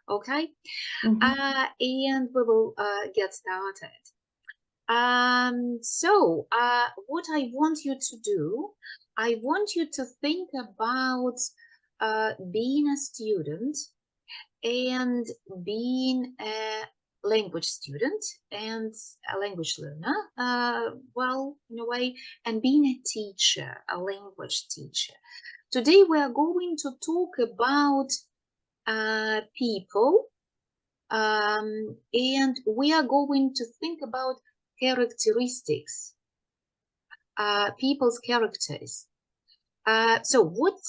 Okay, Mhm. and we will get started. So what I want you to do, I want you to think about being a student and being a language student and a language learner, well, in a way, and being a teacher, a language teacher. Today we are going to talk about people, and we are going to think about characteristics, people's characters. So what,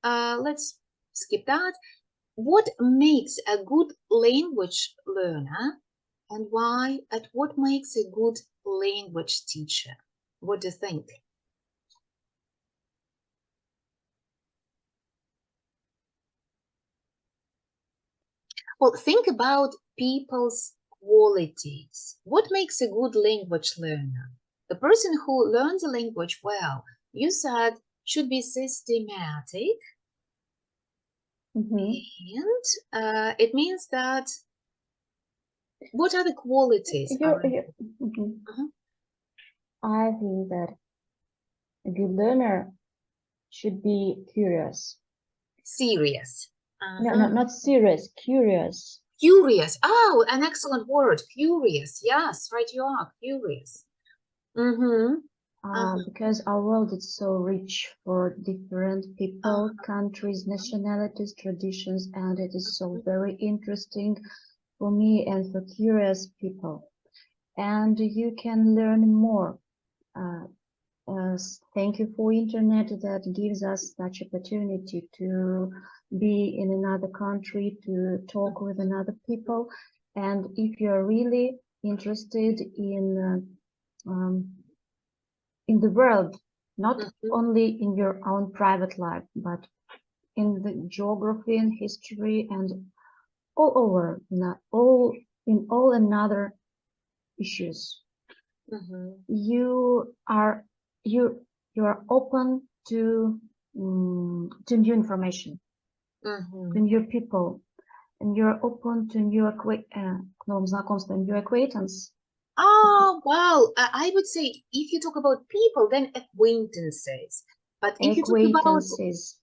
let's skip that. What makes a good language learner and why, and what makes a good language teacher? What do you think? Well, think about people's qualities. What makes a good language learner? The person who learns a language well, you said, should be systematic, Mhm. and it means that what are the qualities around? Mhm. Mhm. I think that a good learner should be curious. Serious. No, Uh-huh. not serious, curious. Curious. Oh, an excellent word. Curious. Yes, right, you are curious. Mm-hmm. Uh-huh. Because our world is so rich for different people, Uh-huh. countries, nationalities, traditions, and it is so very interesting for me and for curious people. And you can learn more. Uh, Thank you for internet that gives us such opportunity to be in another country, to talk with another people. And if you're really interested in the world, not Mhm. only in your own private life, but in the geography and history and all over, not all in all another issues, Mhm. you are you you are open to new information, to Mhm. new people, and you're open to new новым знакомствам, new acquaintance. Oh, well, I would say if you talk about people, then acquaintances. But if you talk about Acquaintances,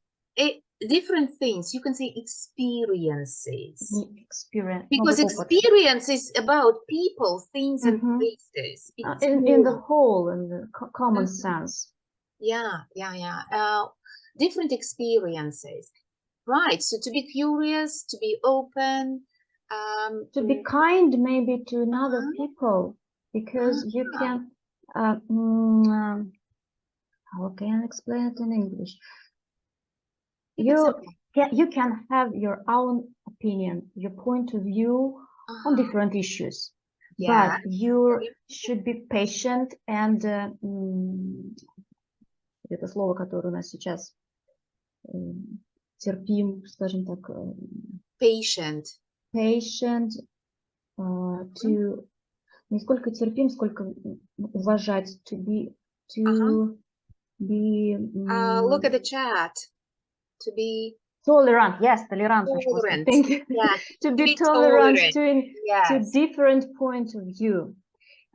different things, you can say experiences. experience, Because новый опыт. experience is about people, things, and Mhm. places. It's In the more. whole, in the common Mhm. sense. Yeah, yeah, yeah. Different experiences. Right. So to be curious, to be open. To be kind maybe to another Uh-huh. people, because you Ah, can, uh, mm, um, how can I explain it in English? it's okay. You can have your own opinion, your point of view on Uh-huh. different issues, Yeah. but you Very important. should be patient and это слово, которое у нас сейчас терпим, скажем так, Patient. patient, Mhm. to не сколько терпим, сколько уважать, Uh-huh. to be Look at the chat. To be tolerant. Yes, толерантность, господи, tolerant. thank you. Yeah. To To be be tolerant tolerant. to Yes. different point of view.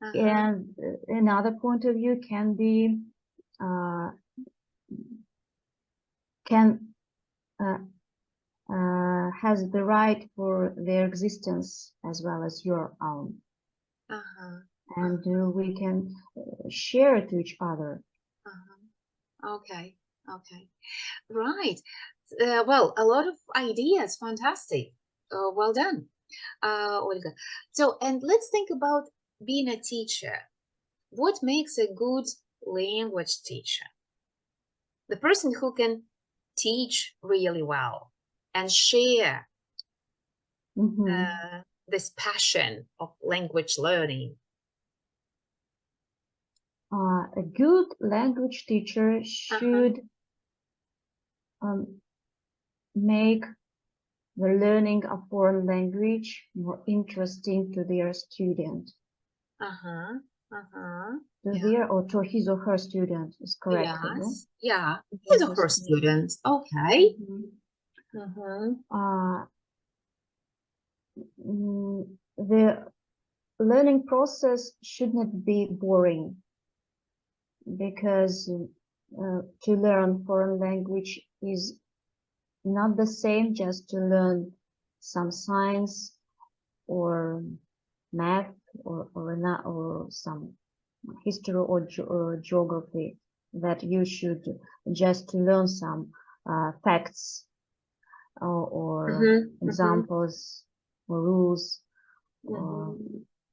Uh-huh. And another point of view can be uh, can uh, has the right for their existence as well as your own, Uh-huh. and we can share to each other. Uh-huh. Okay. Okay. Right. Well, a lot of ideas. Fantastic. Well done, Olga. So, and let's think about being a teacher. What makes a good language teacher? The person who can teach really well and share this passion of language learning. A good language teacher Uh-huh. should um, make the learning a foreign language more interesting to their student. Uh-huh. Uh-huh. To Yeah. their or to his or her student is correct, no? Yes. Yeah. Or He's a her first student. student. Okay. Mhm. Mm-hmm. Uh, the learning process should not be boring, because to learn foreign language is not the same just to learn some science or math or some history or geography, that you should just learn some facts or examples or rules.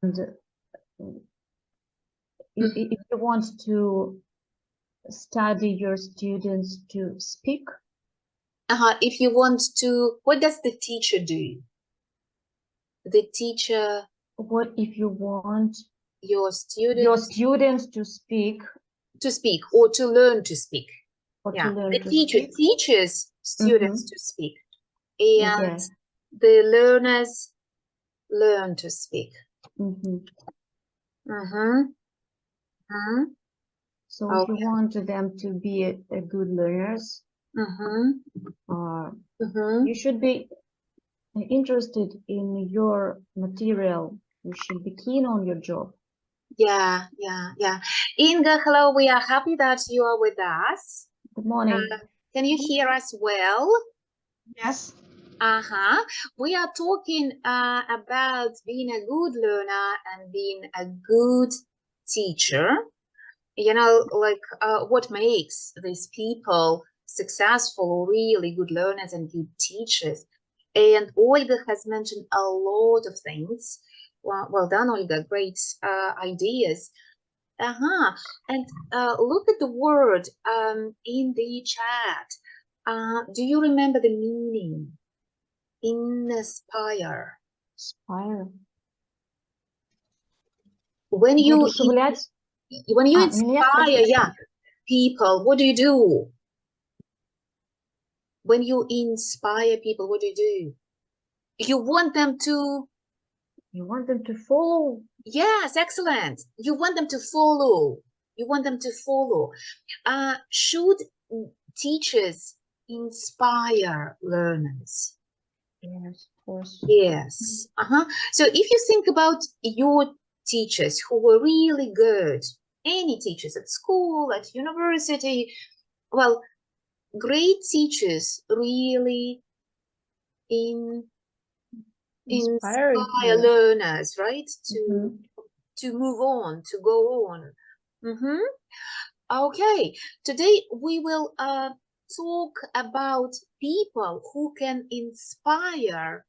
And if you want to study your students to speak, if you want to, what does the teacher do? The teacher, what if you want your students to speak or to learn to speak? or Yeah, to learn the to teacher speak? teaches students to speak, and Yes. the learners learn to speak. So if you want them to be a good learners, you should be interested in your material. You should be keen on your job. Yeah. Inga, hello. We are happy that you are with us. Good morning. Can you hear us well? Yes. We are talking about being a good learner and being a good teacher. You know, like what makes these people successful, really good learners and good teachers. And Olga has mentioned a lot of things. Well done, Olga. Great ideas. And look at the word in the chat. Do you remember the meaning? Inspire. Inspire. When you inspire, people, what do you do? When you inspire people, what do you do? You want them to follow. Yes, excellent. You want them to follow. Should teachers inspire learners? Yes, of course. Yes. So if you think about your teachers who were really good, any teachers at school, at university, well, great teachers really inspire learners, right? To move on, to go on. Okay, today we will talk about people who can inspire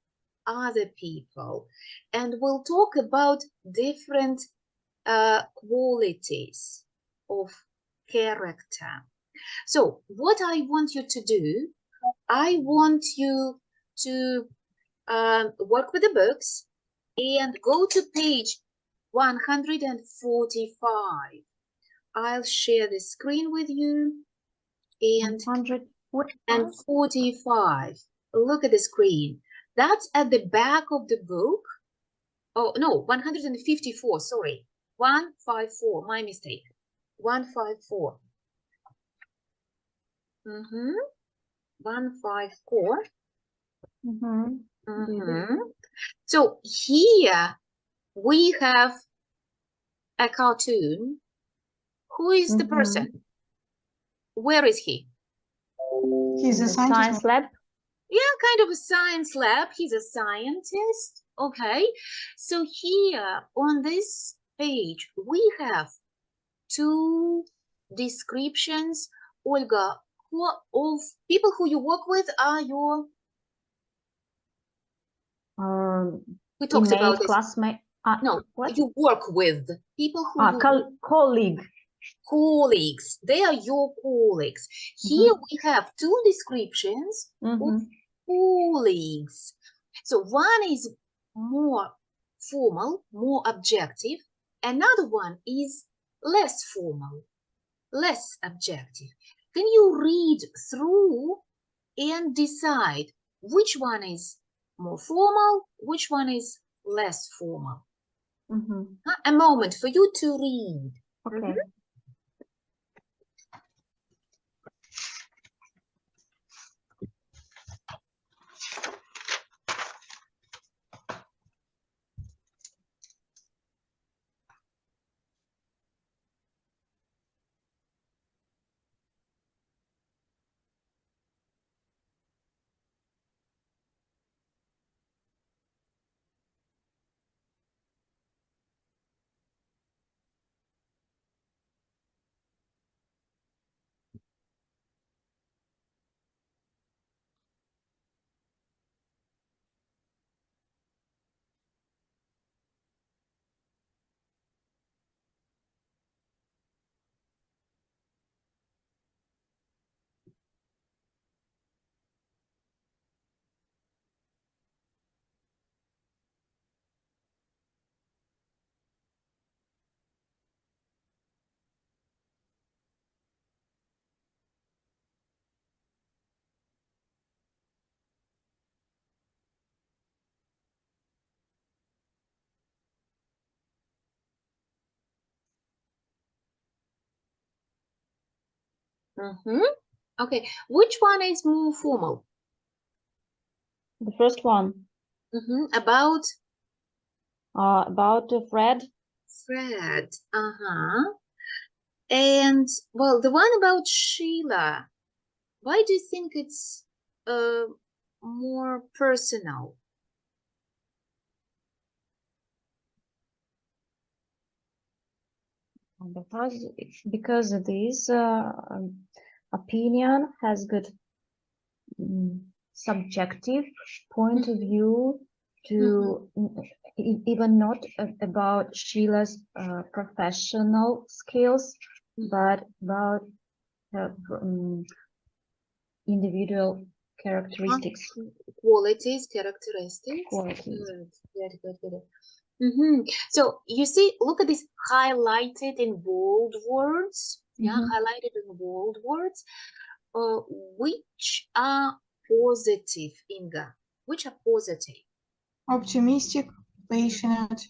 other people, and we'll talk about different qualities of character. So what I want you to do, I want you to work with the books and go to page 145. I'll share the screen with you. And 145. Look at the screen. That's at the back of the book. Oh, no, 154, sorry. 154, my mistake. 154. 154. So here we have a cartoon. Who is the person? Where is he? He's a science lab. Yeah, kind of a science lab. He's a scientist. Okay. So here on this page, we have two descriptions. Olga, who of people who you work with are your we talked about this. Classmate. No, what you work with people who colleagues. They are your colleagues. Here we have two descriptions of colleagues. So one is more formal, more objective. Another one is less formal, less objective. Can you read through and decide which one is more formal, which one is less formal? A moment for you to read. Okay. Okay, which one is more formal? The first one, About Fred. Fred. And well, the one about Sheila. Why do you think it's more personal? Because this opinion has good subjective point of view to even not about Sheila's professional skills, but about her individual characteristics. Qualities, characteristics. Qualities. Good. So you see, look at this highlighted in bold words. Yeah, highlighted in bold words. Which are positive, Inga? Which are positive? Optimistic, patient,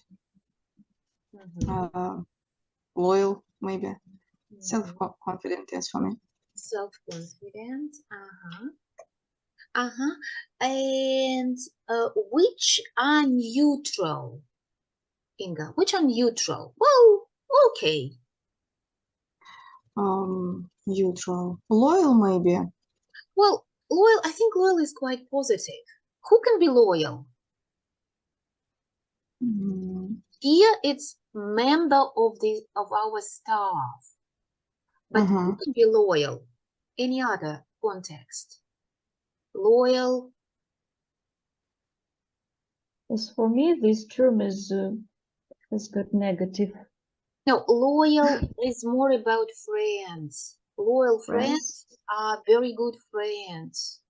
loyal, maybe. Self-confident, yes, for me. Self-confident. And which are neutral, Inga? Which are neutral? Well, okay. Neutral. Loyal, maybe. Well, loyal, I think loyal is quite positive. Who can be loyal? Here it's member of our staff. But who can be loyal? Any other context? Loyal. As for me, this term is good negative. No, loyal is more about friends. Loyal friends are very good friends.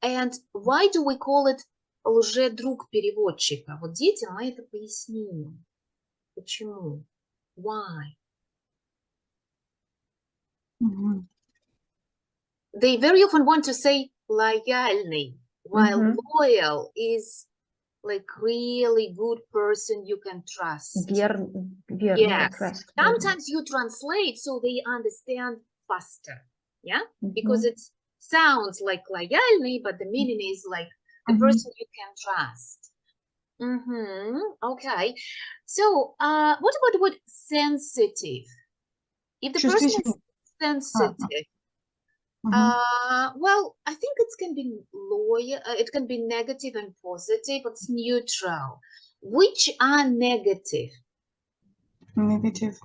And why do we call it лжедруг переводчика? Вот детям мы это поясним. Почему? Why? They very often want to say лояльный, while loyal is like really good person you can trust. Yes. Trust. Sometimes you translate so they understand faster. Yeah, because it sounds like лояльный, but the meaning is like the person you can trust. Okay. So, what about the word sensitive? If the person is sensitive, well, I think it can be loyal. It can be negative and positive. It's neutral. Which are negative? Negative.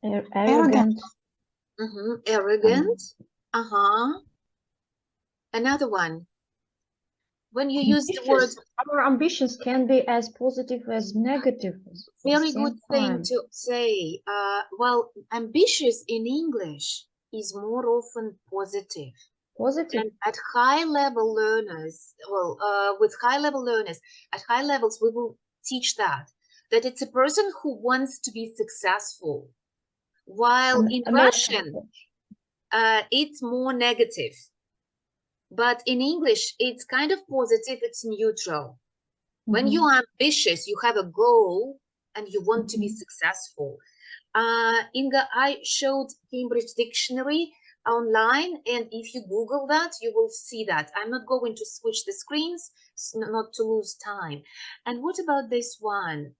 Arrogant. Arrogant. Another one. When you use the word, our ambitions can be as positive as negative. Very good thing to say. Well, ambitious in English is more often positive. Positive. And at high level learners, with high level learners, at high levels, we will teach that it's a person who wants to be successful. While in Russian, it's more negative. But in English, it's kind of positive, it's neutral. When you are ambitious, you have a goal and you want to be successful. Inga, I showed Cambridge Dictionary online, and if you Google that, you will see that. I'm not going to switch the screens, not to lose time. And what about this one?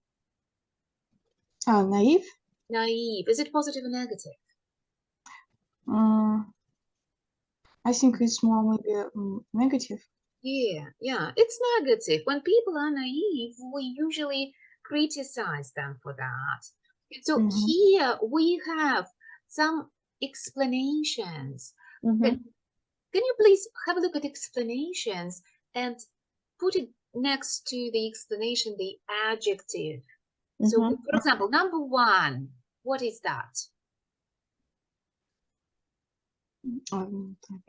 Naive. Naive. Is it positive or negative? I think it's more maybe negative. Yeah, it's negative. When people are naive, we usually criticize them for that. So here we have some explanations. Can you please have a look at explanations and put it next to the explanation, the adjective? So, for example, number one, what is that?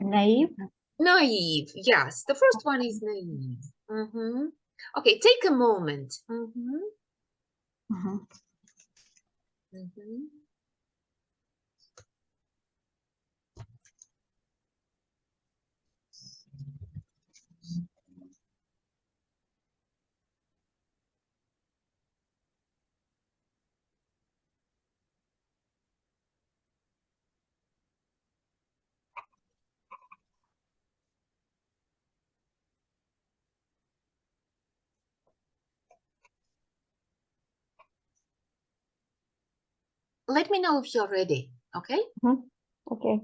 Naive. Naive, yes. The first one is naive. Okay, take a moment. let me know if you're ready, okay? Okay.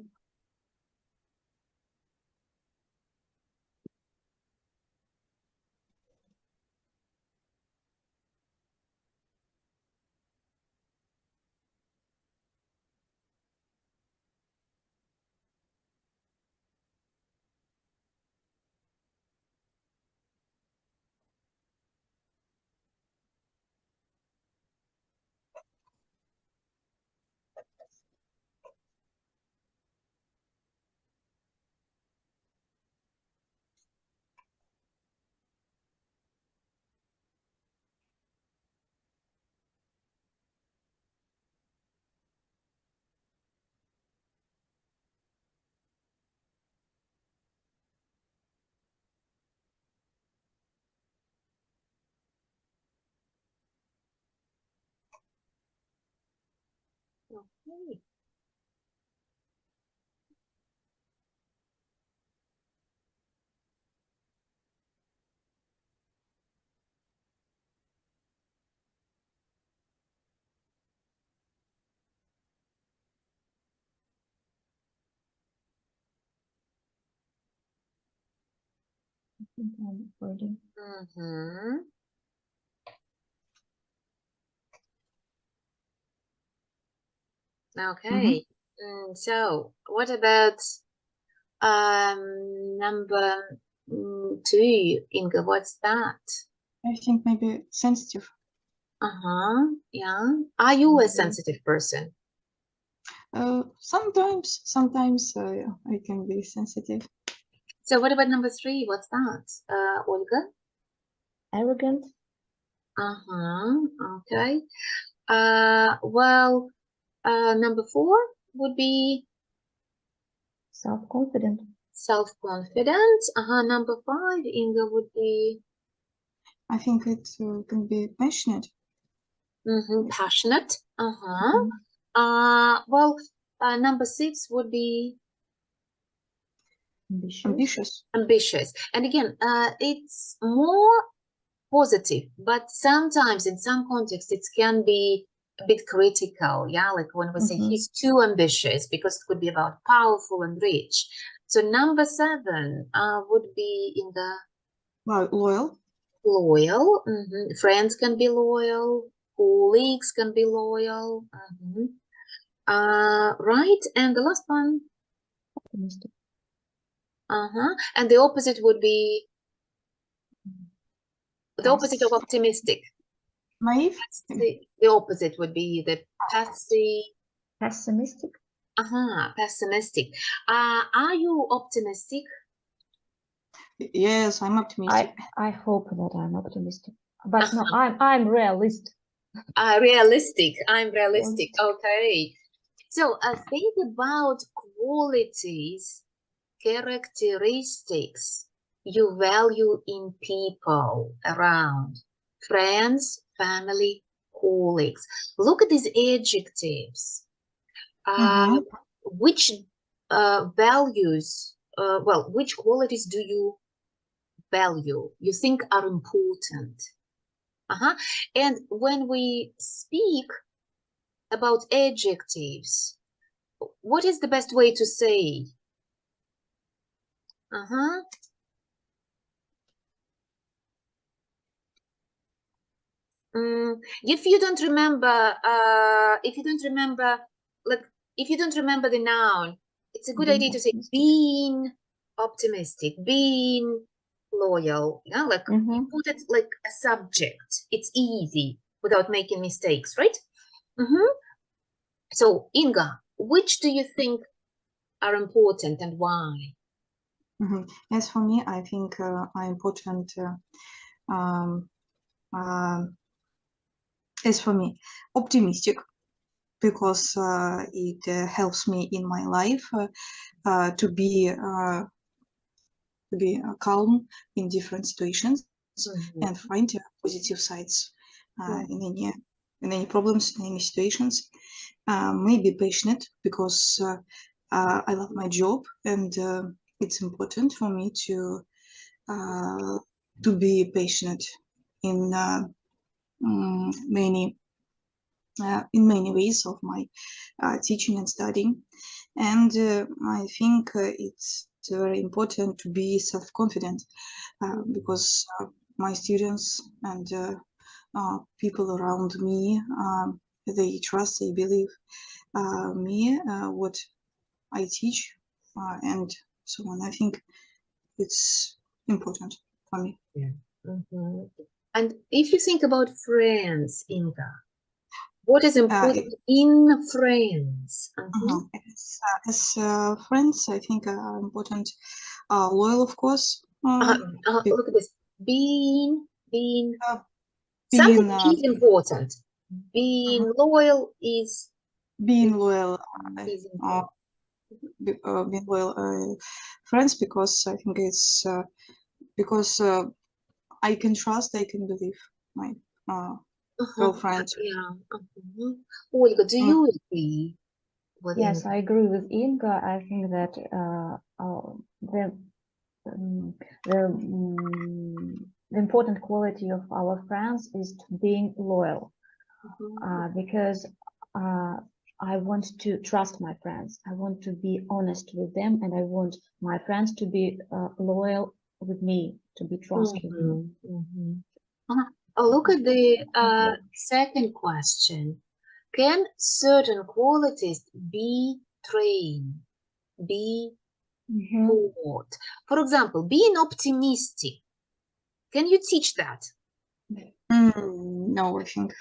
Okay. I think I'm ready. Mm-hmm. Okay. So what about number 2, Inga? What's that? I think maybe sensitive. Yeah. Are you a sensitive person? Sometimes I can be sensitive. So what about number 3? What's that? Olga? Arrogant. Okay. Well, number 4 would be Self-confident. self-confident. Number 5, Inga, would be I think it can be passionate. passionate. Mhm. Well, number 6 would be Ambitious. ambitious. And again, it's more positive, but sometimes in some contexts it can be a bit critical. Yeah, like when we say he's too ambitious, because it could be about powerful and rich. So number 7 would be in the Loyal. loyal. Friends can be loyal, colleagues can be loyal. Right, and the last one. Optimistic. And the opposite would be the opposite of optimistic. Naive. The opposite would be the Pessimistic. pessimistic. Are you optimistic? Yes, I'm optimistic. I hope that I'm optimistic, but no, I'm realist. Realistic. I'm realistic. Okay. So think about qualities, characteristics you value in people around, friends, family, colleagues. Look at these adjectives. Which values, which qualities do you value, you think are important? And when we speak about adjectives, what is the best way to say? If you don't remember, like, if you don't remember the noun, it's a good idea to say being optimistic, being loyal. Yeah, like you put it like a subject. It's easy without making mistakes, right? So, Inga, which do you think are important and why? As for me, I think are important. As for me, optimistic, because it helps me in my life to be calm in different situations and find positive sides in any problems, in any situations. Maybe passionate, because I love my job, and it's important for me to be passionate in many in many ways of my teaching and studying. And I think it's very important to be self-confident because my students and people around me, they trust, they believe me, what I teach, and so on. I think it's important for me. And if you think about friends, Inga, what is important in friends? As friends, I think important, loyal, of course. Look at this. Being Being, something is important. Being loyal is being loyal, is important. being loyal friends, because I think it's because I can trust, I can believe my girlfriend. Yeah. Olga, do you agree with Yes, Inga? I agree with Inga. I think that the important quality of our friends is being loyal, because I want to trust my friends. I want to be honest with them, and I want my friends to be loyal with me, to be trustworthy. Oh, look at the second question. Can certain qualities be trained, be taught? For example, being optimistic. Can you teach that? No, I think.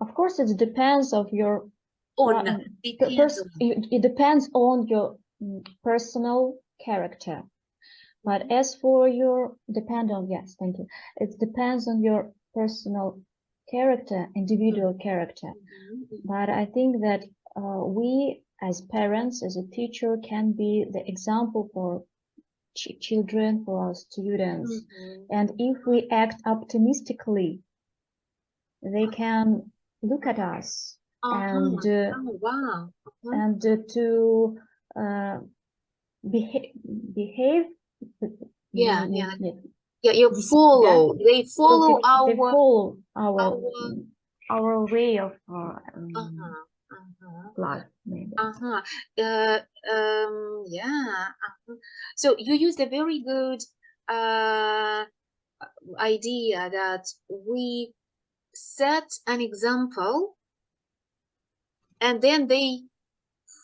Of course, it depends of your Depends on. it depends on your personal character. But as for your yes, thank you. It depends on your personal character, individual character. But I think that we as parents, as a teacher, can be the example for children, for our students. And if we act optimistically, they can look at us and and to behave. Yeah, you follow. They follow our way of life, maybe. So you used a very good idea that we set an example and then they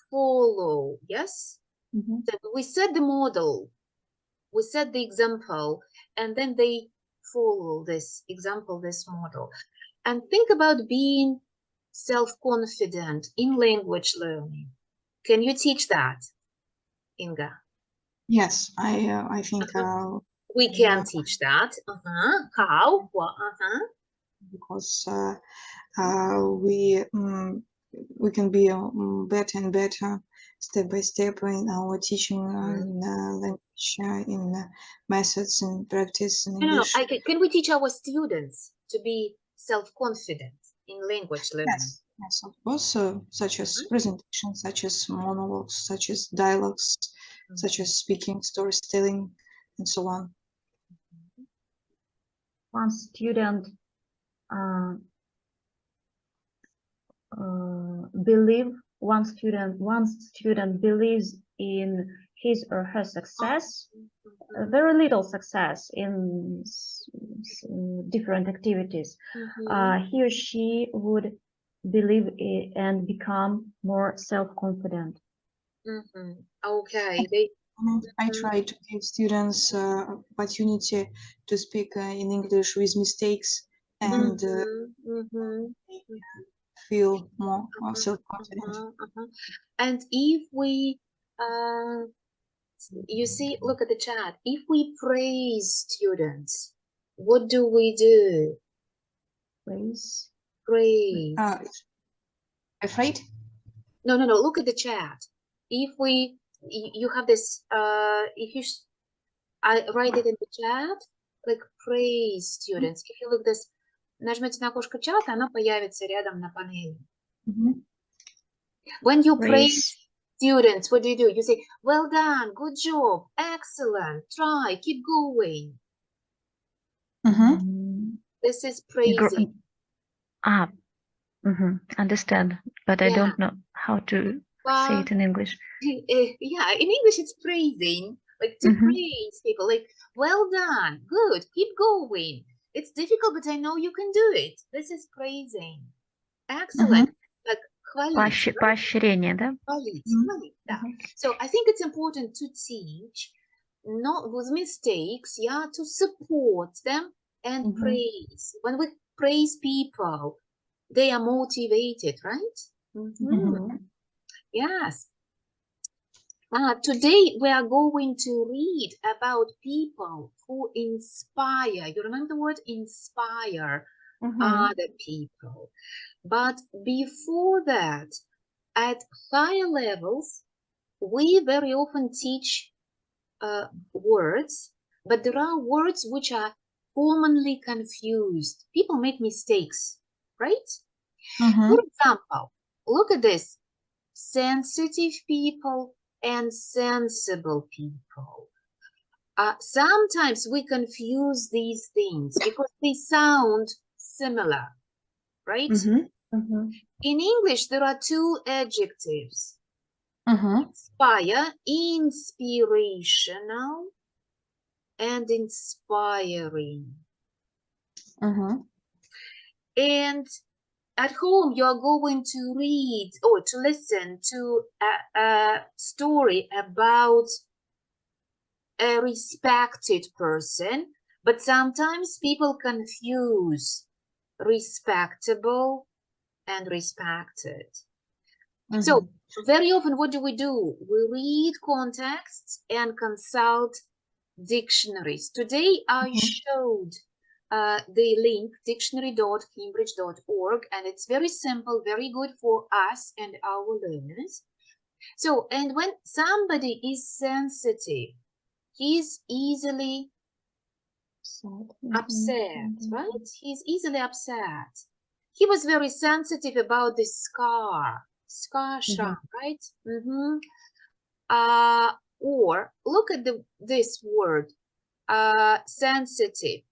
follow. Yes. So we set the model, we set the example, and then they follow this example, this model. And think about being self-confident in language learning. Can you teach that, Inga? Yes, I think we can teach that. How? Because we can be better and better step by step in our teaching in language, in methods and practice in English. Can we teach our students to be self-confident in language learning? Yes, of course. Such as presentations, such as monologues, such as dialogues, such as speaking, storytelling, and so on. One student believes in his or her success, very little success in different activities. He or she would believe it and become more self-confident. Okay. I try to give students opportunity to speak in English with mistakes and feel more self-confident. And if we, you see, look at the chat. If we praise students, what do we do? Praise. Afraid? No. Look at the chat. If we, you have this, if you, I write it in the chat, like praise students. If you look this, нажмите на окошко чата, оно появится рядом на панели. When you praise students, what do? You say, well done, good job, excellent, try, keep going. This is praising. Understand, but I Yeah. don't know how to say it in English. Yeah, in English it's praising, like to praise people, like well done, good, keep going. It's difficult, but I know you can do it. This is praising. Excellent. Like хвалить, right? Поощрение, да? Хвалить, да. So I think it's important to teach, not with mistakes, yeah, to support them and praise. When we praise people, they are motivated, right? Yes. Today we are going to read about people who inspire. You remember the word inspire other people. But before that, at higher levels, we very often teach words, but there are words which are commonly confused. People make mistakes, right? For example, look at this. Sensitive people and sensible people. Sometimes we confuse these things because they sound similar, right? In English, there are two adjectives. Inspire, inspirational, and inspiring. And at home, you are going to read or to listen to a story about a respected person, but sometimes people confuse respectable and respected. So very often, what do? We read contexts and consult dictionaries. Today, I showed the link dictionary.cambridge.org, and it's very simple, very good for us and our learners. So, and when somebody is sensitive, he's easily upset, right? He's easily upset. He was very sensitive about the scar shot, right? Or look at this word, sensitive.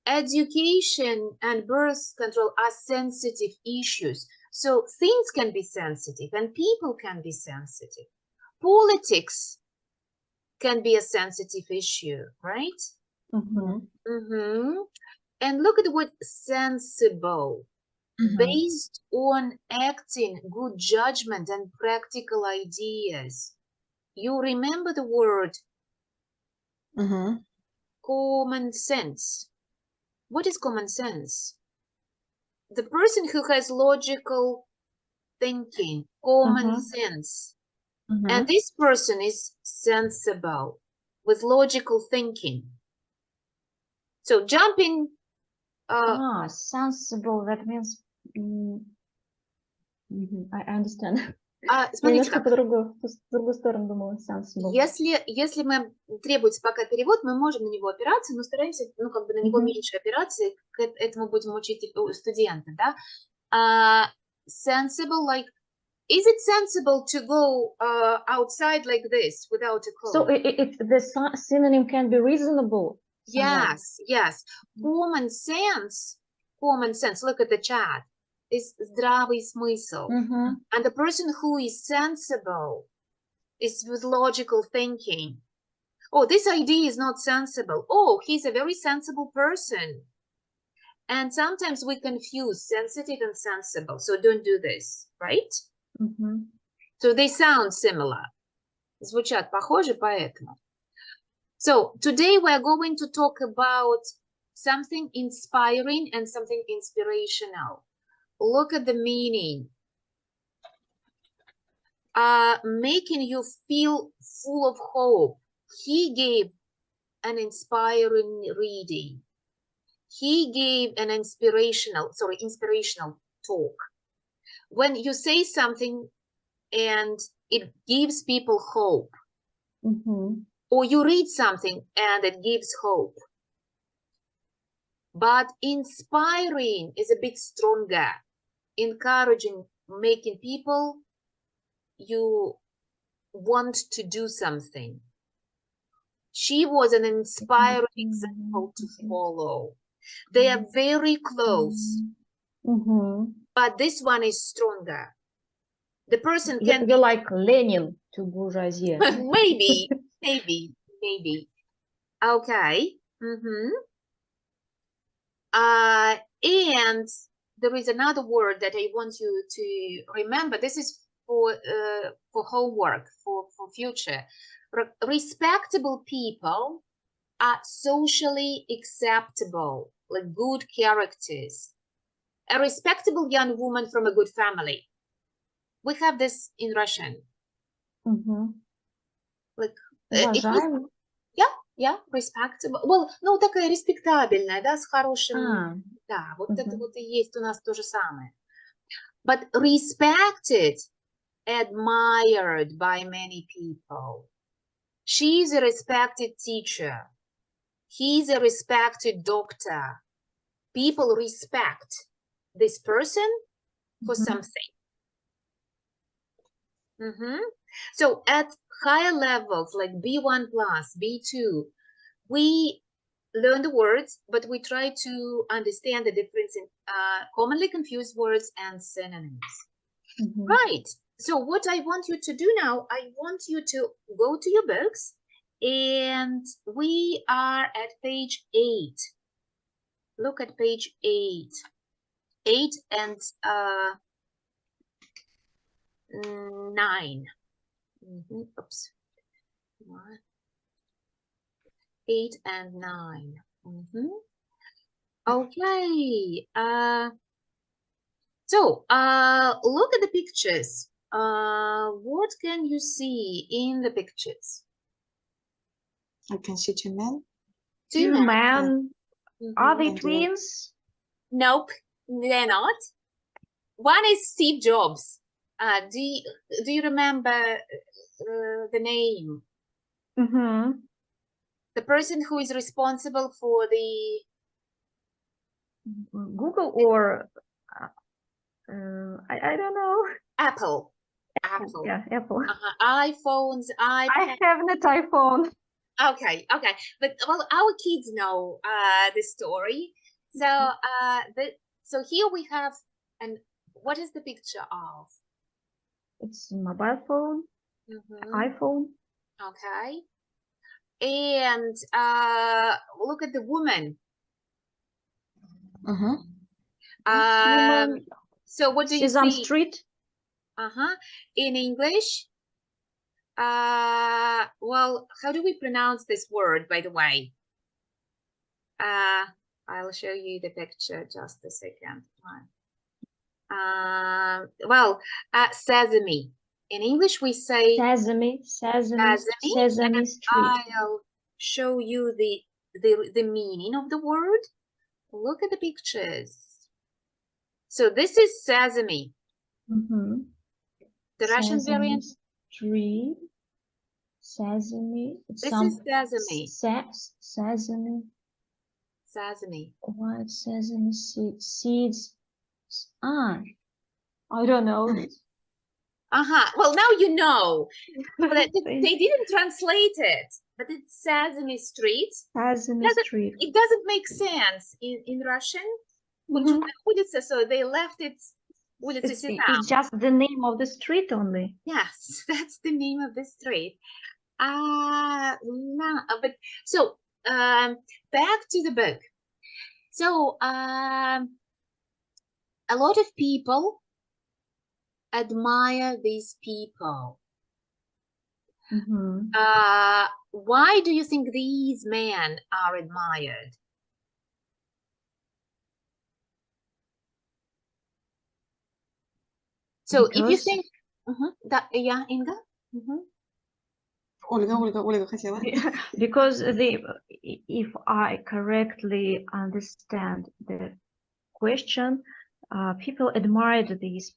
Education and birth control are sensitive issues. So things can be sensitive and people can be sensitive. Politics can be a sensitive issue, right? And look at the word sensible. Based on acting, good judgment, and practical ideas. You remember the word common sense. What is common sense? The person who has logical thinking, common sense. And this person is sensible with logical thinking. So jumping. Sensible, that means I understand. Смотрите как. В другую сторону думала, sensible. Если мы требуется пока перевод, мы можем на него опираться, но стараемся, ну, как бы на него меньше опираться, к этому будем учить студенты, да? Sensible, like, is it sensible to go outside like this without a coat? So the synonym can be reasonable. Yes, yes. Common sense, look at the chat, is здравый смысл. And the person who is sensible is with logical thinking. Oh, this idea is not sensible. Oh, he's a very sensible person. And sometimes we confuse sensitive and sensible. So don't do this, right? So they sound similar. Звучат похоже, поэтому. So today we're going to talk about something inspiring and something inspirational. Look at the meaning. Making you feel full of hope. He gave an inspiring reading. He gave an inspirational talk. When you say something and it gives people hope, or you read something and it gives hope. But inspiring is a bit stronger, encouraging, making people you want to do something. She was an inspiring example to follow. They are very close, Mm-hmm. but this one is stronger. The person can You're like Lenin to bourgeoisie. maybe. Okay. And there is another word that I want you to remember. This is for homework for future. Respectable people are socially acceptable, like good characters. A respectable young woman from a good family. We have this in Russian. Like Уважаемый. yeah, respectable. Well, ну, такая респектабельная, да, с хорошим. Да, вот это вот и есть у нас то же самое. But respected, admired by many people. She's a respected teacher. He's a respected doctor. People respect this person for something. So at higher levels like B1 plus, B2, we learn the words, but we try to understand the difference in commonly confused words and synonyms. Right. So what I want you to do now, I want you to go to your books, and we are at page 8. Look at page 8. 8 and 9. Oops. 8 and 9. Okay. So look at the pictures. What can you see in the pictures? I can see two men. Two men. Are they twins? Nope, they're not. One is Steve Jobs. Do you remember the name? The person who is responsible for the Google or I don't know. Apple. Yeah, Apple. iPhones, iPads. I have not iPhone. Okay, but well, our kids know the story. So so here we have, and what is the picture of? It's mobile phone, iPhone. Okay, and look at the woman. So what do you Sesame see? Street. In English. Well, how do we pronounce this word, by the way? I'll show you the picture just a second. Well, sesame. In English, we say Sesame Street. I'll show you the meaning of the word. Look at the pictures. So this is sesame. The Russian variant. Street. Sesame. This is sesame. Sesame. Sesame. What sesame seeds? I don't know. Well, now you know. But they didn't translate it, but it's Sesame Street. Sesame Street. It doesn't make sense in Russian. So they left it. It's just the name of the street only. Yes, that's the name of the street. But so back to the book. So a lot of people admire these people. Why do you think these men are admired? So if you think that, yeah, Inga? Ольга хотела. Because if I correctly understand the question, people admired these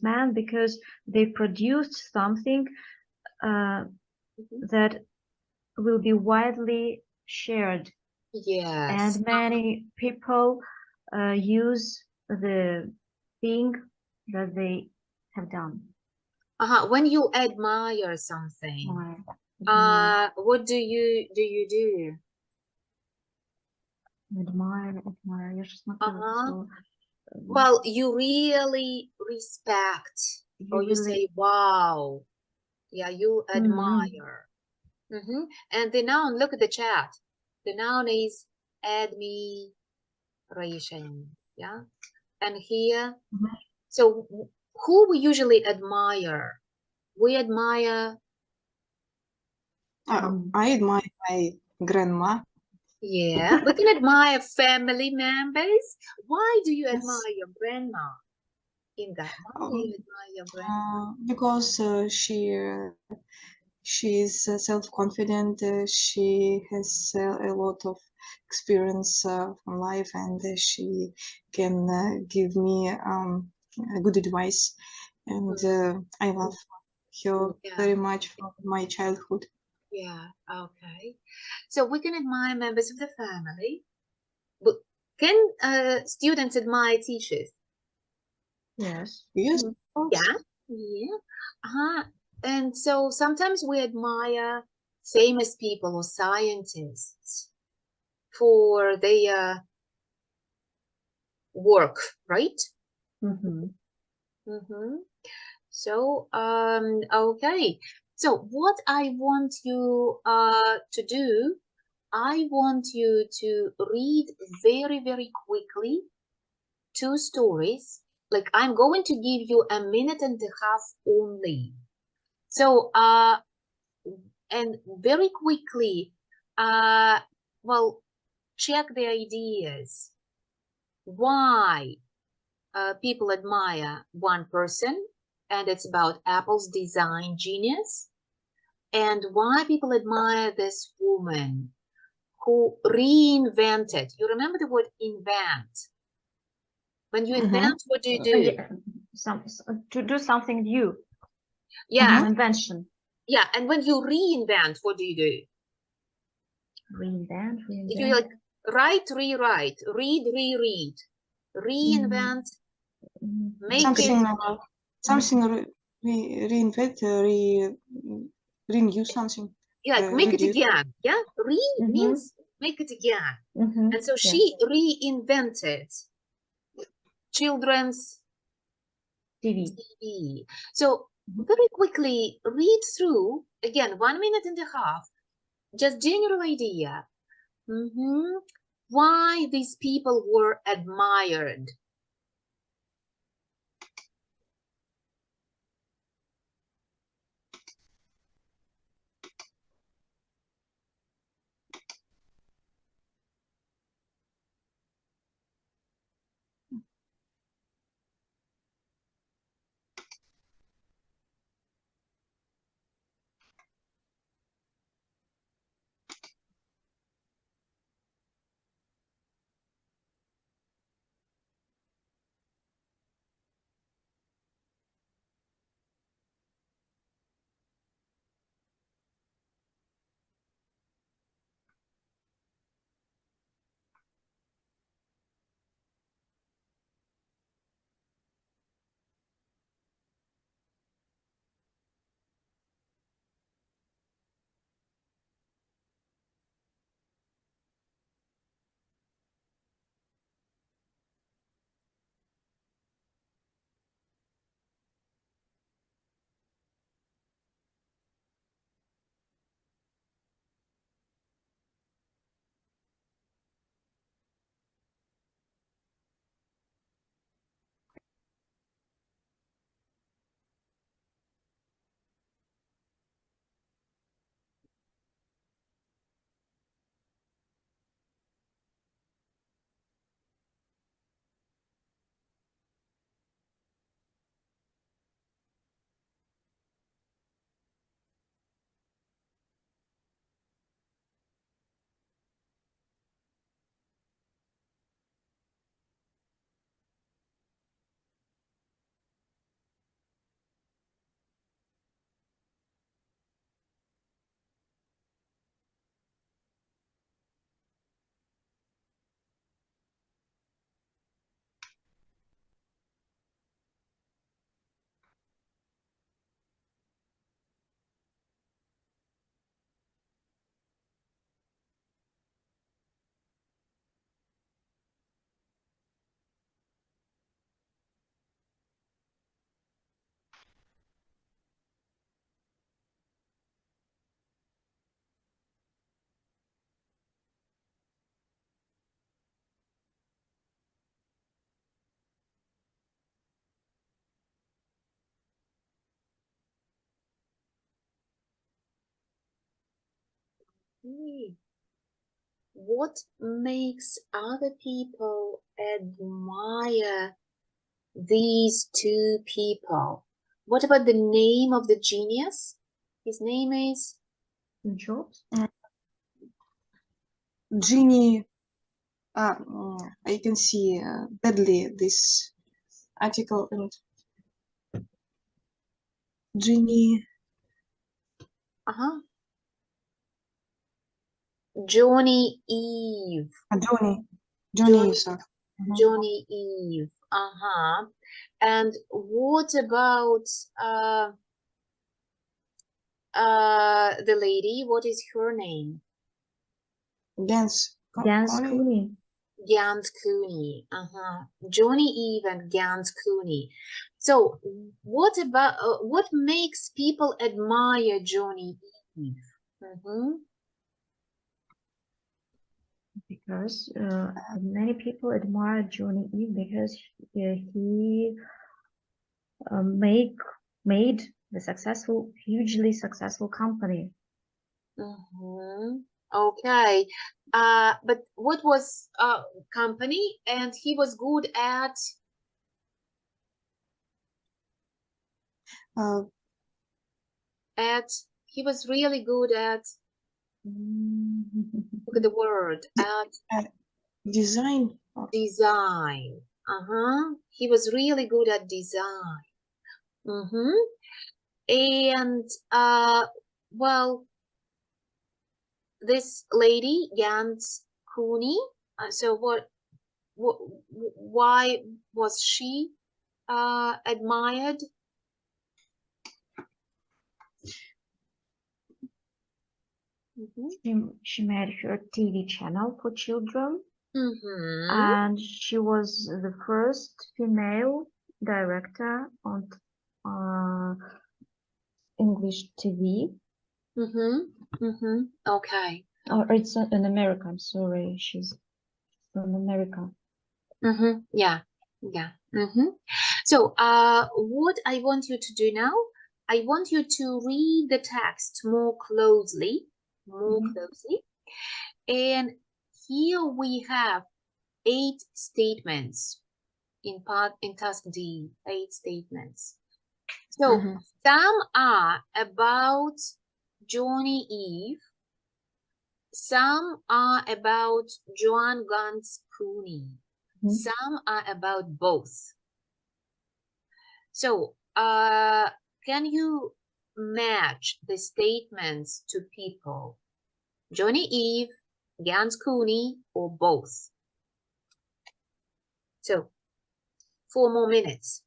men because they produced something that will be widely shared. Yes. And many people use the thing that they have done. When you admire something, what do you do? Admire. Я же смотрела это Uh-huh. слово. Well, you really respect, or you say, wow. Yeah, you admire. And the noun, look at the chat. The noun is admiration. Yeah. And here, so who we usually admire? We admire. I admire my grandma. Yeah, we can admire family members. Why do you Yes. admire your grandma? Inga, why do you admire your grandma? Because she is self-confident. She has a lot of experience from life, and she can give me good advice. And I love her very much from my childhood. Yeah, okay. So we can admire members of the family. But can students admire teachers? Yes. Yes. Yeah, yeah. And so sometimes we admire famous people or scientists for their work, right? So, okay. So what I want you to do, I want you to read very, very quickly 2 stories. Like I'm going to give you a minute and a half only. So, and very quickly, well, check the ideas. Why people admire one person, and it's about Apple's design genius, and why people admire this woman who reinvented. You remember the word invent? When you invent, what do you do? Yeah. To do something new. Yeah. Invention. Yeah, and when you reinvent, what do you do? Reinvent. You like write, rewrite, read, reread, reinvent, make something it. reinvent, renew something. Yeah, make it reduce. again. Yeah, means make it again. And so she reinvented children's TV. So very quickly read through again 1 minute and a half, just general idea. Why these people were admired. Okay. What makes other people admire these two people? What about the name of the genius? His name is Jobs? Genie, I can see badly this article, and Genie, Johnny Eve. Johnny Isaac. Johnny Eve. And what about the lady? What is her name? Gans Gans Cooney. Cooney. Gans Cooney. Johnny Eve and Gans Cooney. So what about what makes people admire Johnny Eve? Because many people admire Johnny Eve because he made the hugely successful company. Okay. But what was company? And he was good at he was really good at look at the word at Design. design. He was really good at design. And well, this lady Gans Cooney. So why was she admired? She made her TV channel for children, Mm-hmm. and she was the first female director on English TV. Okay. Or it's in America. I'm sorry, she's from America. Yeah. So, what I want you to do now, I want you to read the text more closely, and here we have 8 statements in task D, 8 statements. So some are about Johnny Eve, some are about Joan Gans Cooney, some are about both. So, can you match the statements to people? Johnny Eve, Gans Cooney, or both? So, 4 more minutes.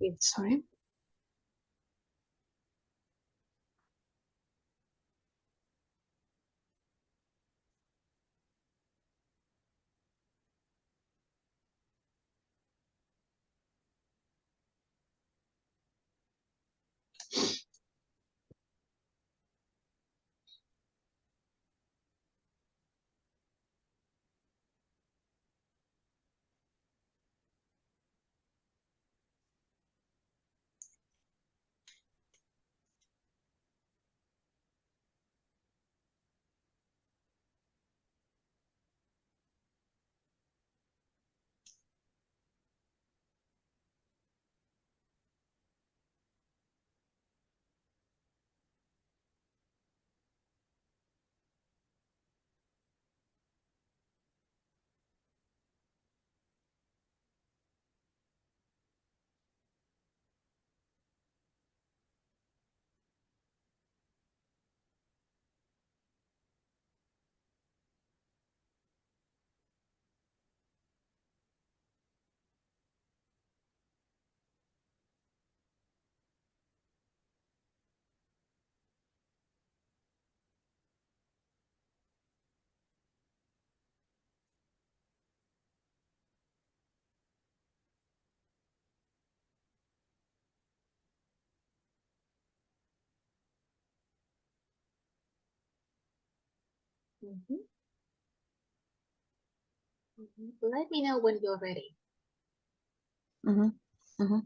Yes. Sorry. Mhm. Let me know when you're ready. Mm-hmm. Mm-hmm.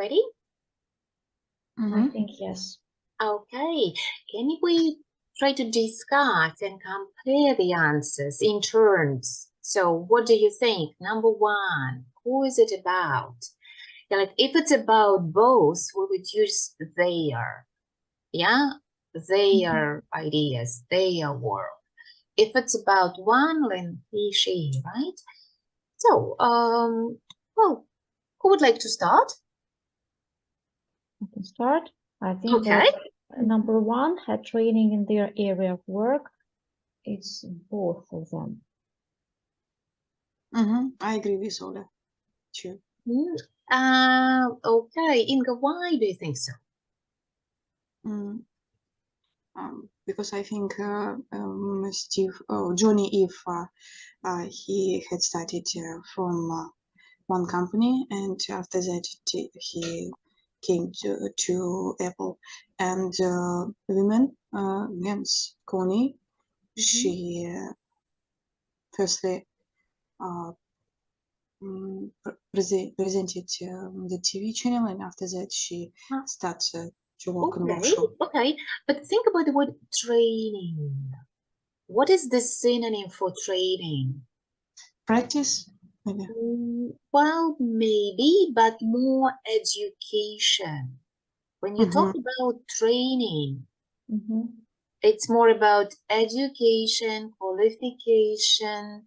Ready? I think yes. Okay. Can we try to discuss and compare the answers in turns? So what do you think? Number one, who is it about? Yeah, like if it's about both, we would use their. Yeah, their ideas, their work. If it's about one, then he, she, right? So, well, who would like to start? I can start. I think Okay. that number one had training in their area of work. It's both of them. I agree with Ola. Sure. Okay, Inga, why do you think so? Because I think Johnny, if he had started from one company, and after that he came to Apple, and women, Jens Coney, she firstly presented the TV channel, and after that she started to work on workshop. Okay, but think about the word training. What is the synonym for training? Practice, maybe. Well, maybe, but more education. When you talk about training, it's more about education, qualification,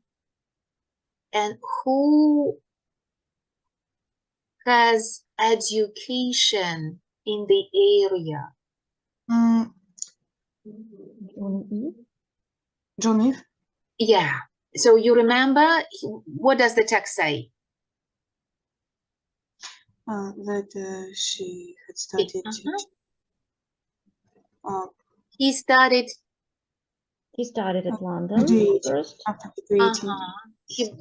and who has education in the area. John Eve? Yeah. So you remember, what does the text say? That she had started. He started. He started at London first. After graduating. He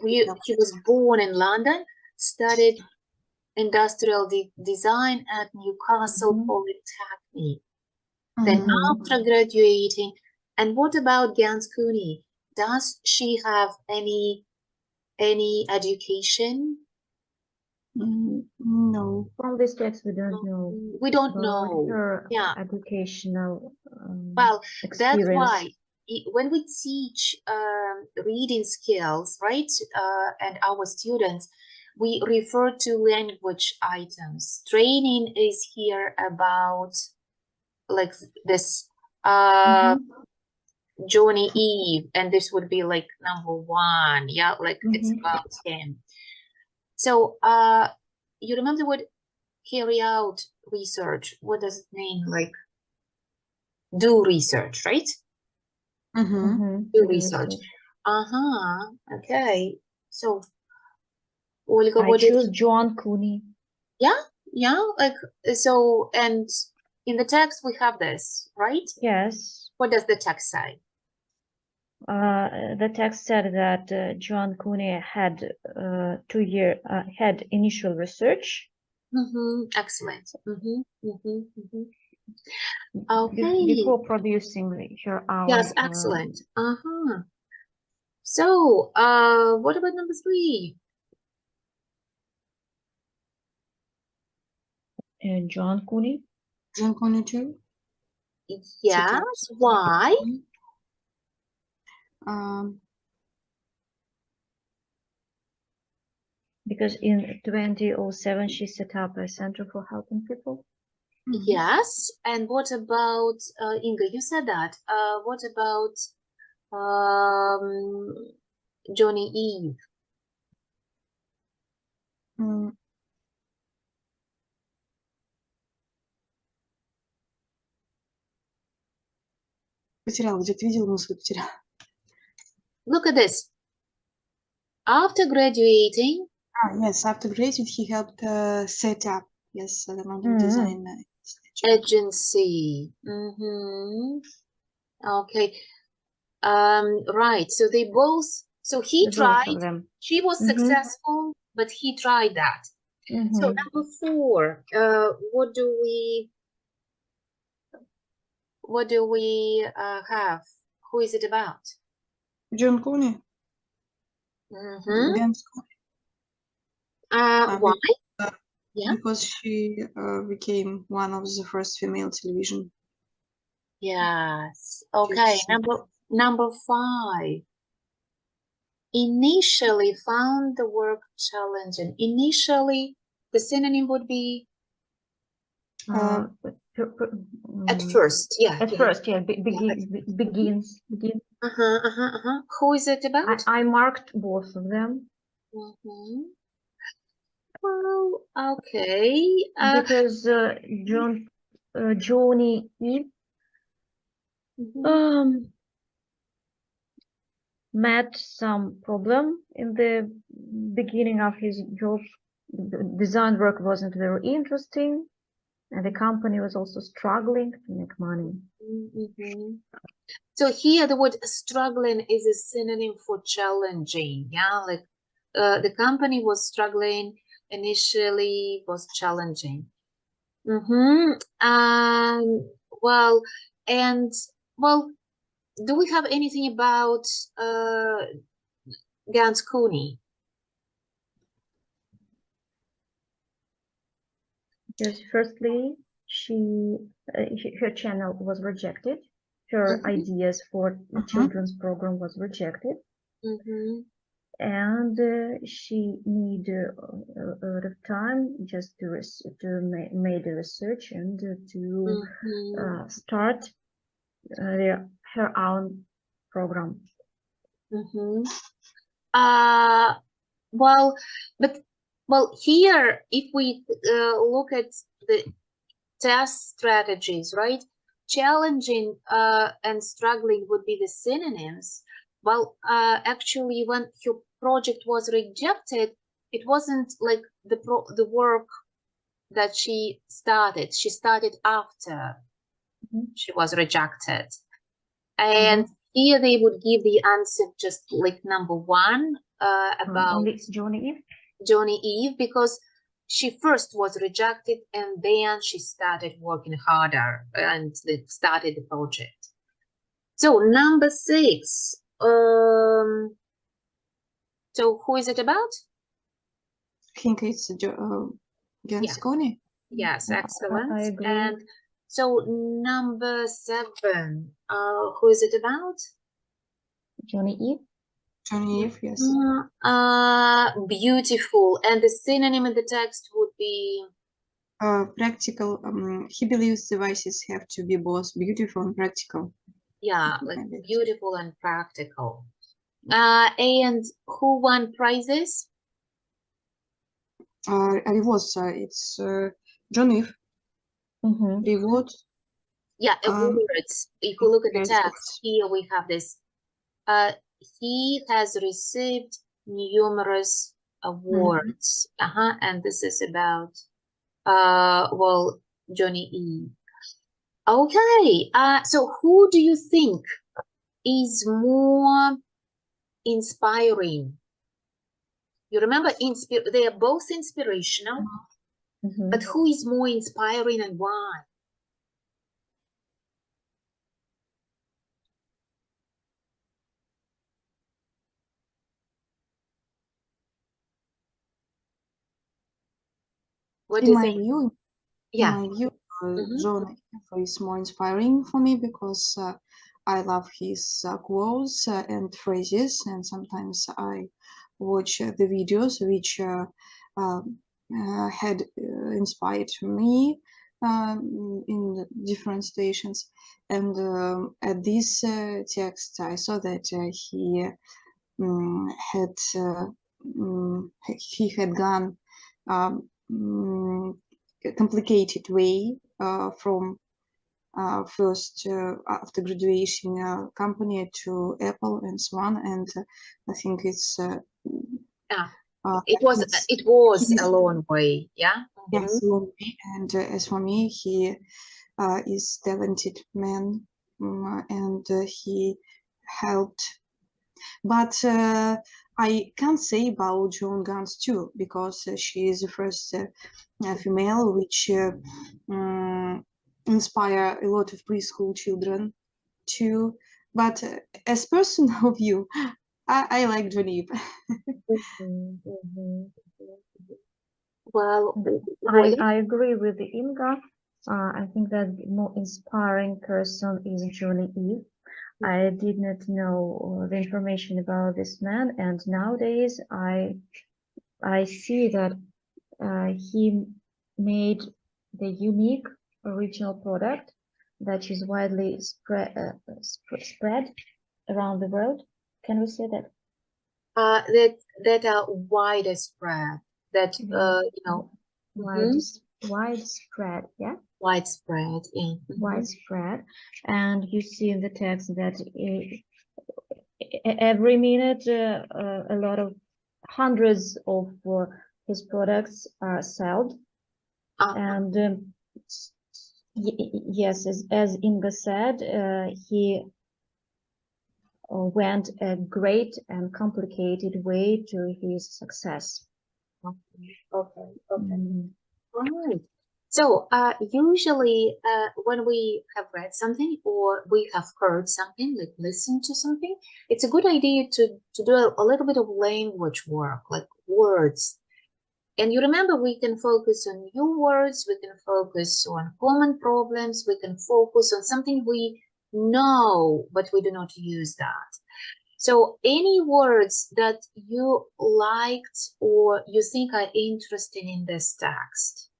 was born in London, studied industrial design at Newcastle Polytechnic. Then after graduating, and what about Jens Cooney? Does she have any education? No. From this text, we don't know. We don't know. Her educational well, experience. That's why when we teach reading skills, right, and our students, we refer to language items. Training is here about like this Johnny Eve, and this would be like number one. Yeah, like it's about him. So you remember what carry out research? What does it mean? Like do research, right? Do research. Okay. So Olga, I choose John Cooney. Yeah, like so, and in the text we have this, right? Yes. What does the text say? The text said that John Cooney had had initial research. Excellent. Okay. Before producing her own. Yes, excellent. So, what about number three? John Cooney. John Cooney too? Yes. Why? Because in 2007 she set up a center for helping people. Yes. And what about Inga? You said that. What about Johnny Eve? Потеряла, где-то видела, мысль потеряла. Look at this. After graduating. Yes, after graduating, he helped set up, yes, the London design agency. Okay. Right. So they both. So he tried. She was successful, but he tried that. So number four. What do we have? Who is it about? John Cooney. Why? Yeah. Because she became one of the first female television Yes. Okay. teachers. Number 5. Initially found the work challenging. Initially, the synonym would be Uh, at first. Yeah. At Yeah. first, yeah, Yeah. begins. Who is it about? I marked both of them Well, okay. because Johnny Eve met some problem in the beginning of his job. The design work wasn't very interesting, and the company was also struggling to make money. So here the word struggling is a synonym for challenging. Yeah, like the company was struggling initially, was challenging. Well, and well, do we have anything about Gans Cooney? Yes, firstly, her channel was rejected. Her ideas for children's program was rejected, and she needed a lot of time just to make the research and to start her own program. Well, here, if we look at the test strategies, right? Challenging and struggling would be the synonyms. Well, actually, when her project was rejected, it wasn't like the work that she started. She started after she was rejected. And here they would give the answer just like number 1 about Johnny Eve, because she first was rejected and then she started working harder and started the project. So number 6. So who is it about? I think it's Gans Cooney. Yes, excellent. I agree. And so number 7. Who is it about? Johnny Eve. Johnny Eve, yes. Beautiful. And the synonym in the text would be practical. He believes devices have to be both beautiful and practical. Yeah, like beautiful and practical. And who won prizes? It's John Eve. Reward. Yeah, awards. If we look at the text, here we have this. He has received numerous awards. And this is about well, Johnny Eve. Okay, so who do you think is more inspiring? You remember, they are both inspirational, but who is more inspiring and why? What do you think? In my view, John is more inspiring for me because I love his quotes and phrases, and sometimes I watch the videos which had inspired me in different stations. And at this text, I saw that he had gone a complicated way from first after graduation company to Apple and so on, and I think it's it was a long way, yeah. Yes, long way. And as for me, he is talented man, and he helped. But I can't say about Joan Gans too, because she is the first female which inspire a lot of preschool children too. But as personal view, I like Johnny Eve. Well, I agree with the Inga. I think that the more inspiring person is Johnny Eve. I did not know the information about this man, and nowadays I see that he made the unique original product that is widely spread around the world. Can we say that? That are widespread. That you know, widespread, yeah. Widespread, yeah. Widespread, and you see in the text that every minute a lot of hundreds of his products are sold, and yes, as Inga said, he went a great and complicated way to his success. Okay. Right. So usually when we have read something or we have heard something, like listened to something, it's a good idea to do a little bit of language work, like words. And you remember, we can focus on new words, we can focus on common problems, we can focus on something we know, but we do not use that. So any words that you liked or you think are interesting in this text?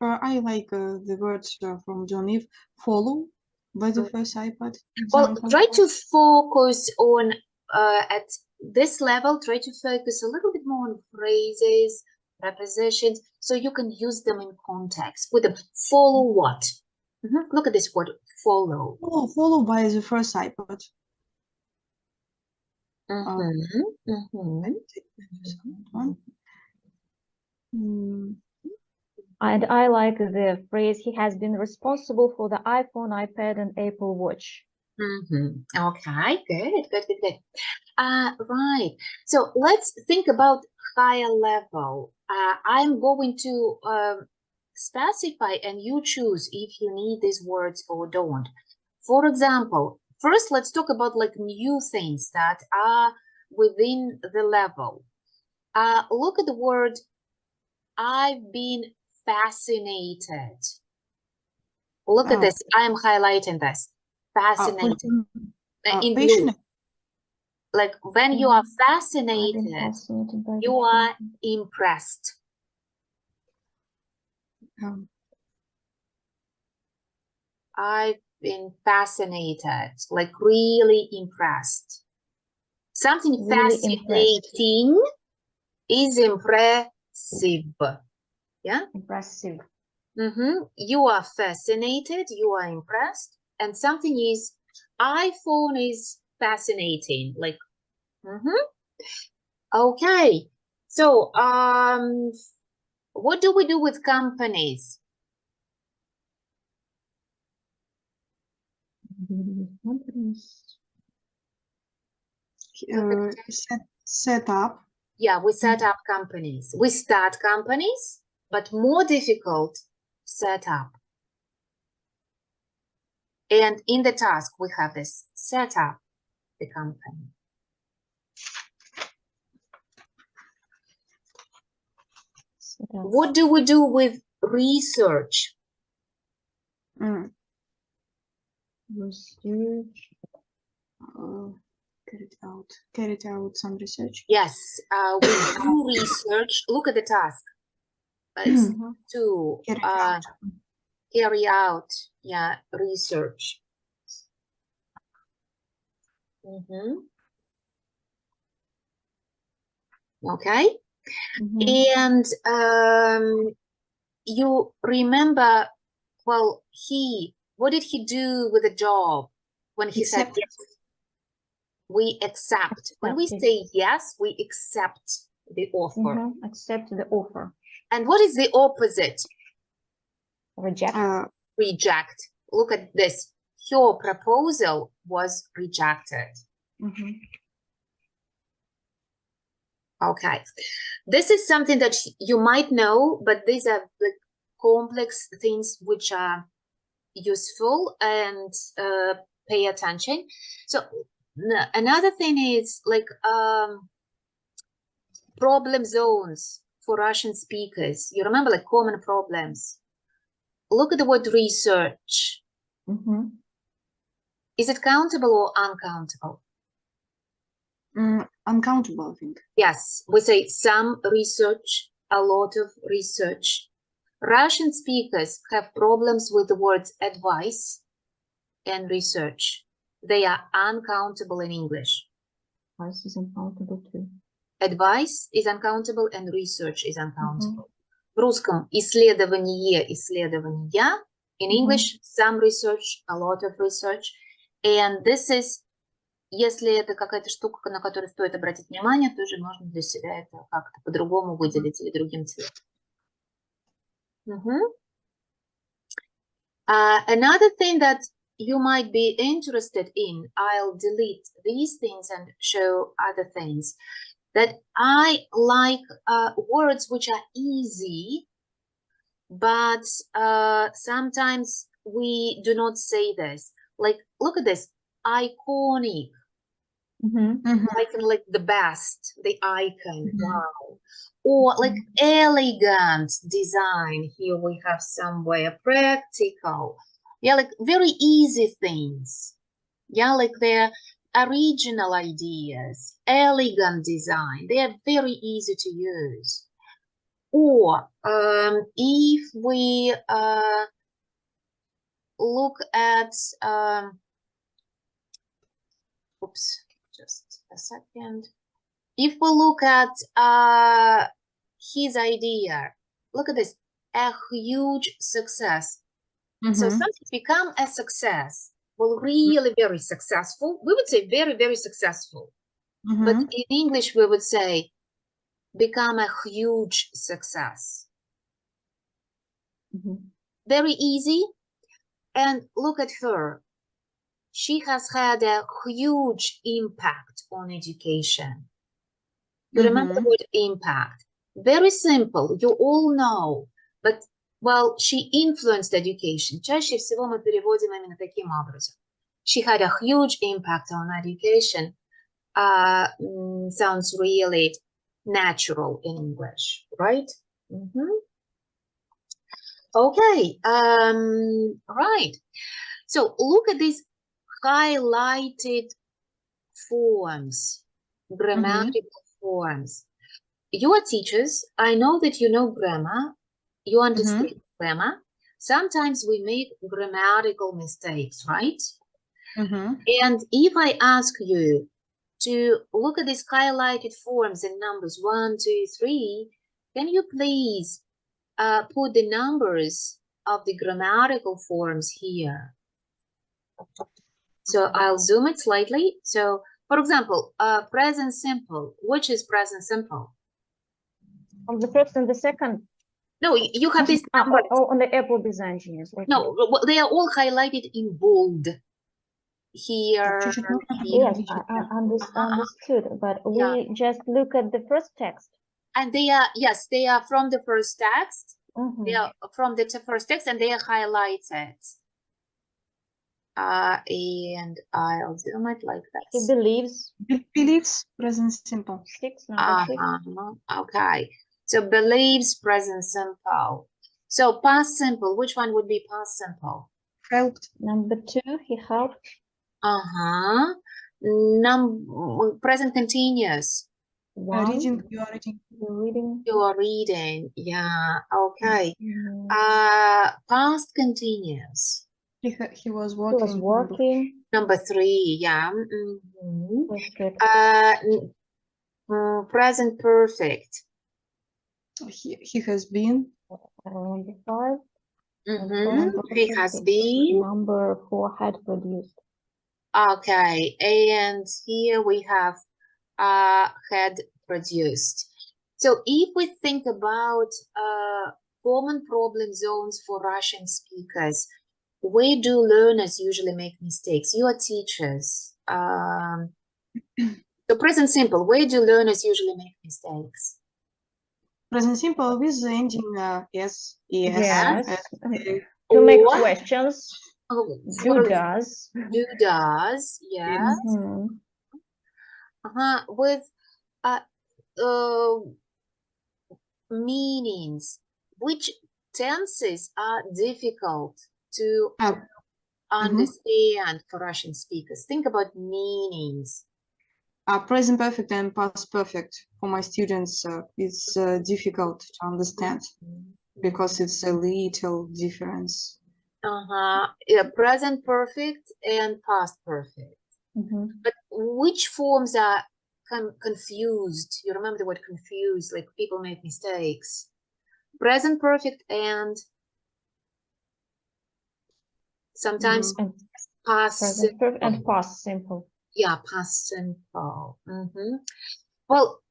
I like the words from John Eve, follow by the first iPad. Well, try to focus on, at this level, try to focus a little bit more on phrases, prepositions, so you can use them in context. With them, follow what? Look at this word, follow. Oh, follow by the first iPad. And I like the phrase, he has been responsible for the iPhone, iPad, and Apple Watch. Okay, good. Right. So let's think about higher level. I'm going to specify and you choose if you need these words or don't. For example, first let's talk about like new things that are within the level. Look at the word, I've been fascinated. Look at this. I am highlighting this. Fascinated. In blue. Like when you are fascinated, you are impressed. I've been fascinated, like really impressed. Something really fascinating is impressive. Yeah? Impressive. You are fascinated, you are impressed, and something is, iPhone is fascinating, like, Okay, so what do we do with companies? Set up. Yeah, we set up companies. We start companies, but more difficult, set up. And in the task, we have this, set up the company. What do we do with research? Research. Carried out some research. Yes, we do research. Look at the task. It's to carry out, yeah, research. Okay. And you remember, well, what did he do with the job when he said yes? We accept. When we say yes, we accept the offer. Accept the offer. And what is the opposite? Reject. Reject. Look at this. Your proposal was rejected. Okay. This is something that you might know, but these are the complex things which are useful and pay attention. So another thing is like problem zones for Russian speakers. You remember like common problems. Look at the word research. Is it countable or uncountable? Uncountable, I think. Yes, we say some research, a lot of research. Russian speakers have problems with the words advice and research. They are uncountable in English. Advice is uncountable too. Advice is uncountable and research is uncountable. В русском исследование, исследования. In English, some research, a lot of research. And this is, если это какая-то штука, на которую стоит обратить внимание, тоже можно для себя это как-то по-другому выделить или другим цветом. Another thing that you might be interested in, I'll delete these things and show other things, that I like words which are easy, but sometimes we do not say this. Like, look at this, iconic. Like the best, the icon, wow. Or like elegant design, here we have somewhere practical. Yeah, like very easy things. Yeah, like they're original ideas, elegant design, they are very easy to use. Or if we look at, oops, just a second. If we look at his idea, look at this, a huge success. So something become a success, well, really very successful. We would say very, very successful. But in English, we would say become a huge success. Very easy. And look at her. She has had a huge impact on education. You remember the word impact? Very simple, you all know. But, well, she influenced education. Чаще всего мы переводим именно таким образом. She had a huge impact on education. Sounds really natural in English, right? Okay, right. So look at these highlighted forms, grammatical forms. You are teachers. I know that you know grammar. You understand grammar. Sometimes we make grammatical mistakes, right? And if I ask you to look at these highlighted forms in numbers 1, 2, 3, can you please put the numbers of the grammatical forms here? So I'll zoom it slightly. So, for example, present simple. Which is present simple? On the first and the second. No, you have this number. On the Apple Design Genius. Okay. No, they are all highlighted in bold. Here. Yes, I understood, but we just look at the first text. And they are, yes, they are from the first text. They are from the first text and they are highlighted. And I'll zoom it like that. He believes. Believes, present simple. 6, number 6. Okay. So believes, present simple. So past simple, which one would be past simple? Helped. Number 2, he helped. Present continuous. Reading, you are reading. You're reading. You are reading, yeah, okay. Past continuous. He was working. He was working. Number 3, yeah. Present perfect. He has been. Number 5. He has been. Number 4, had produced. Okay, and here we have had produced. So if we think about common problem zones for Russian speakers, where do learners usually make mistakes? You are teachers. So present simple, where do learners usually make mistakes? Present simple with the ending s, es, To make Or, questions, oh, do, does. do, does, yes. Mhm. With meanings. Which tenses are difficult to understand for Russian speakers? Think about meanings. Present perfect and past perfect for my students is difficult to understand because it's a little difference. Yeah, present perfect and past perfect. But which forms are confused? You remember the word confused, like people make mistakes. Present perfect and sometimes past Present perfect and simple. past simple. Yeah, past simple. Well,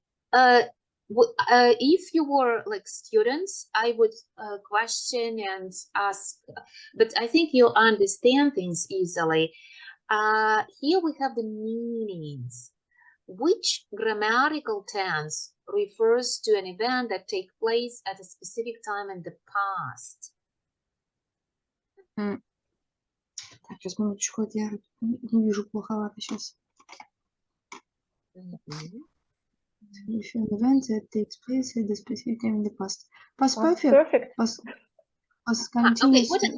if you were like students, I would question and ask, but I think you'll understand things easily. Here we have the meanings. Which grammatical tense refers to an event that takes place at a specific time in the past? Так, сейчас минуточку, я не вижу плоховато сейчас. If an event that takes place at the specific time in the past. Past perfect. Past continuous. Okay,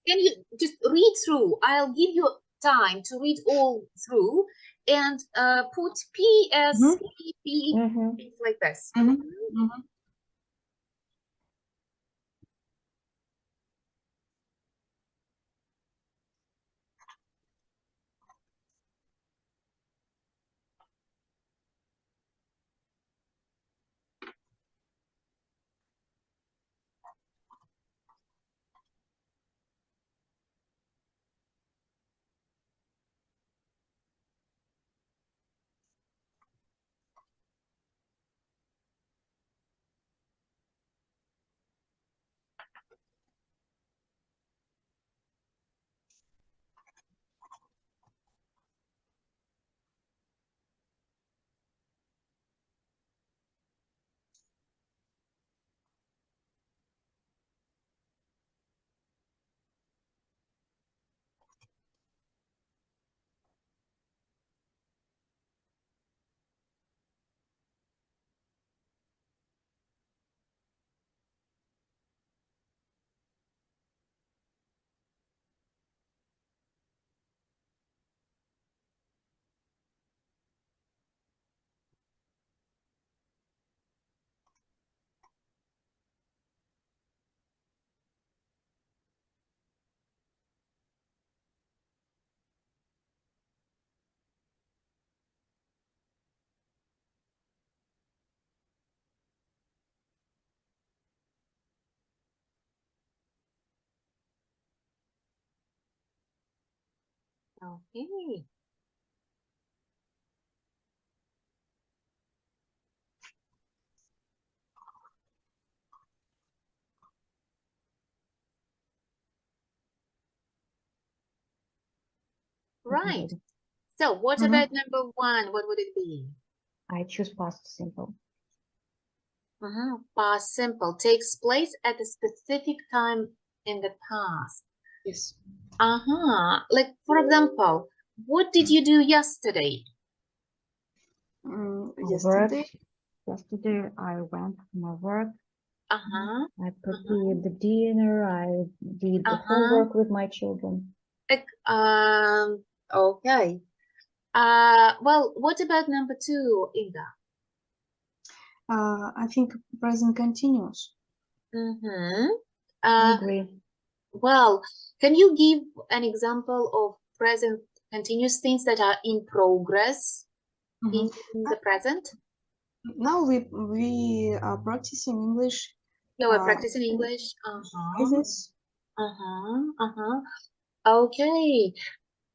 can you just read through? I'll give you time to read all through and put P as P, things like this. Okay. Right. So what about number one? What would it be? I choose past simple. Past simple takes place at a specific time in the past. Yes. Like for example, what did you do yesterday? Yesterday. Yesterday I went to my work. I prepared the dinner. I did the homework with my children. Like, okay. Well, what about number two, Inga? I think present continuous. I agree. Well, can you give an example of present continuous things that are in progress in the present? Now we are practicing English. Yeah, we're practicing English. Phrases. Okay.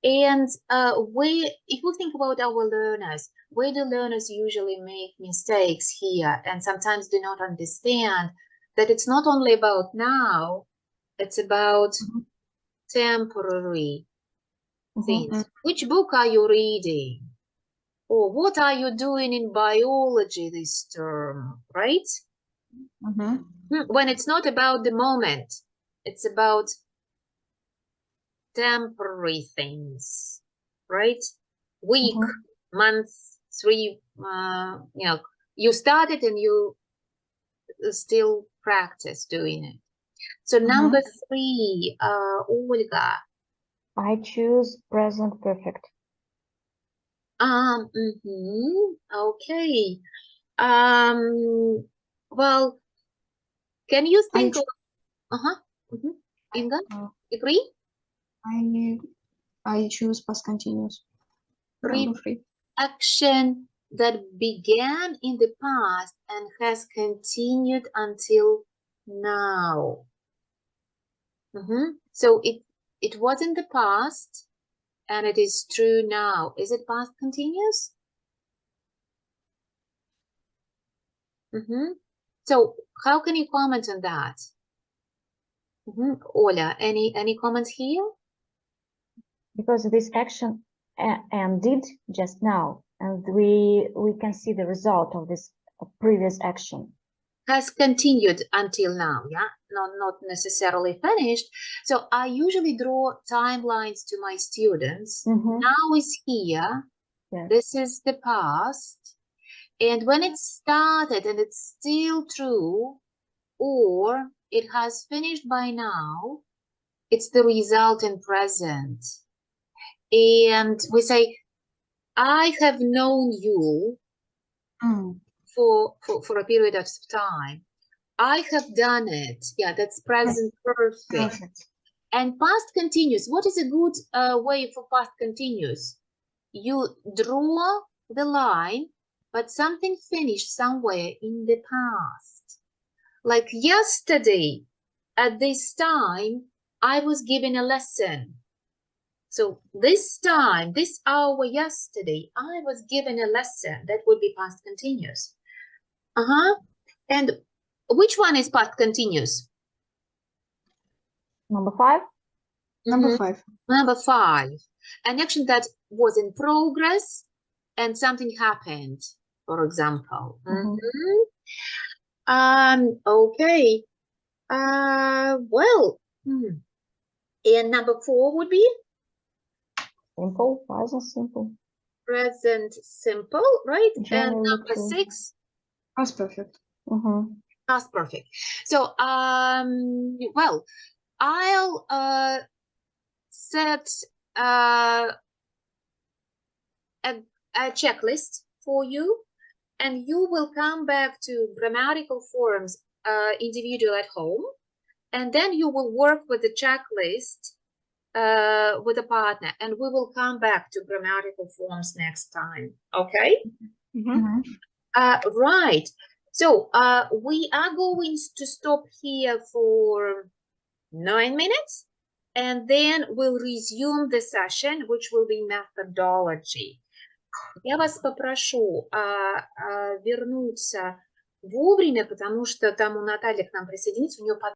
And if we think about our learners, where do learners usually make mistakes here and sometimes do not understand that it's not only about now, it's about temporary things. Which book are you reading? Or what are you doing in biology this term, right? When it's not about the moment, it's about temporary things, right? Week, month, 3, you started and you still practice doing it. So number 3, Olga. I choose present perfect. Okay. Well, can you think of Inga, agree? I choose past continuous. Number 3. Action that began in the past and has continued until now. So it was in the past and it is true now. Is it past continuous? So how can you comment on that? Ola, any comments here? Because this action ended just now, and we can see the result of this previous action. Has continued until now, yeah, not necessarily finished. So I usually draw timelines to my students. Now is here. Yes. This is the past. And when it started and it's still true, or it has finished by now, it's the result in present. And we say, I have known you for a period of time. I have done it. Yeah, that's present perfect. And past continuous. What is a good way for past continuous? You draw the line, but something finished somewhere in the past. Like yesterday, at this time, I was given a lesson. So this time, this hour yesterday, I was given a lesson. That would be past continuous. And which one is past continuous? Number 5? Number 5. Number 5. An action that was in progress and something happened, for example. Okay. Well, and number 4 would be? Simple, present simple. Present simple, right? Generally and number true. 6? Past perfect. Past perfect. So, well, I'll set a checklist for you, and you will come back to grammatical forms individual at home, and then you will work with the checklist with a partner, and we will come back to grammatical forms next time. Okay? Right. So we are going to stop here for 9 minutes, and then we'll resume the session, which will be methodology. Я вас попрошу вернуться вовремя, потому что там у Натальи к нам присоединится, у нее